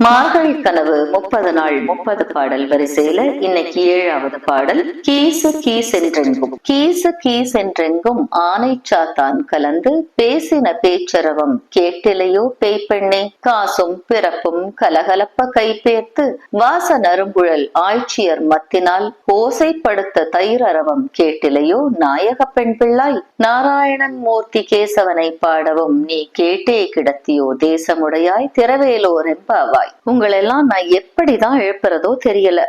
மார்கழி கனவு 30 நாள் 30 பாடல் வரிசையில இன்னைக்கு 7வது பாடல். கீசு கீஸ் என்றெங்கும் கீசு கீஸ் என்றெங்கும் ஆனை சாத்தான் கலந்து பேசின பேச்சரவம் கேட்டிலையோ பேய்ப்பெண்ணே, காசும் பிறப்பும் கலகலப்ப கைப்பேர்த்து வாச நறுங்குழல் ஆட்சியர் மத்தினால் ஓசைப்படுத்த தயிரரவம் கேட்டிலையோ நாயக பெண் பிள்ளாய், நாராயணன் மூர்த்தி கேசவனை பாடவும் நீ கேட்டே கிடத்தியோ தேசமுடையாய் திரவேலோர் எம்பாவாய். உங்களெல்லாம் நான் எப்படிதான் எழுப்புறதோ தெரியல.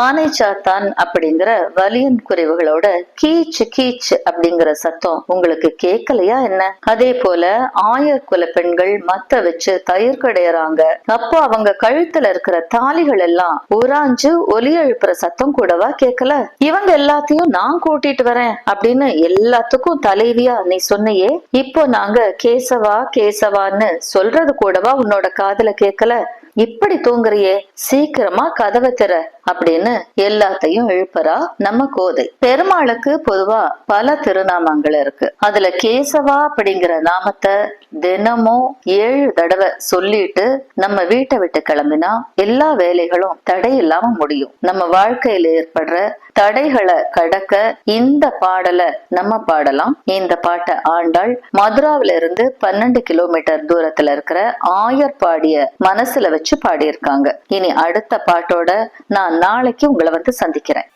ஆனை சாத்தான் அப்படிங்கிற வலியன் குறைவுகளோட கீச் கீச் அப்படிங்கிற சத்தம் உங்களுக்கு கேட்கலையா என்ன? அதே போல ஆயர் குல பெண்கள் மத்த வச்சு தயிர் கடையறாங்க. அப்போ அவங்க கழுத்துல இருக்கிற தாலிகள் எல்லாம் உராஞ்சு ஒலி எழுப்புற சத்தம் கூடவா கேட்கல? இவங்க எல்லாத்தையும் நான் கூட்டிட்டு வரேன் அப்படின்னு எல்லாத்துக்கும் தலைவியா நீ சொன்னையே, இப்போ நாங்க கேசவா கேசவான்னு சொல்றது கூடவா உன்னோட காதுல கேட்கல? இப்படி தூங்குறியே, சீக்கிரமா கதவை திற அப்படின்னு எல்லாத்தையும் எழுப்பறா நம்ம கோதை. பெருமாளுக்கு பொதுவா பல திருநாமங்கள் இருக்கு. அதுல கேசவா அப்படிங்கிற நாமத்தை தினமும் 7 தடவை சொல்லிட்டு நம்ம வீட்டை விட்டு கிளம்பினா எல்லா வேலைகளும் தடை இல்லாம முடியும். நம்ம வாழ்க்கையில ஏற்படுற தடைகளை கடக்க இந்த பாடலை நம்ம பாடலாம். இந்த பாட்டை ஆண்டாள் மதுராவில இருந்து 12 கிலோமீட்டர் தூரத்துல இருக்கிற ஆயர்பாடிய மனசுல வச்சு பாடியிருக்காங்க. இனி அடுத்த பாட்டோட நான் நாளைக்கு உங்களை வந்து சந்திக்கிறேன்.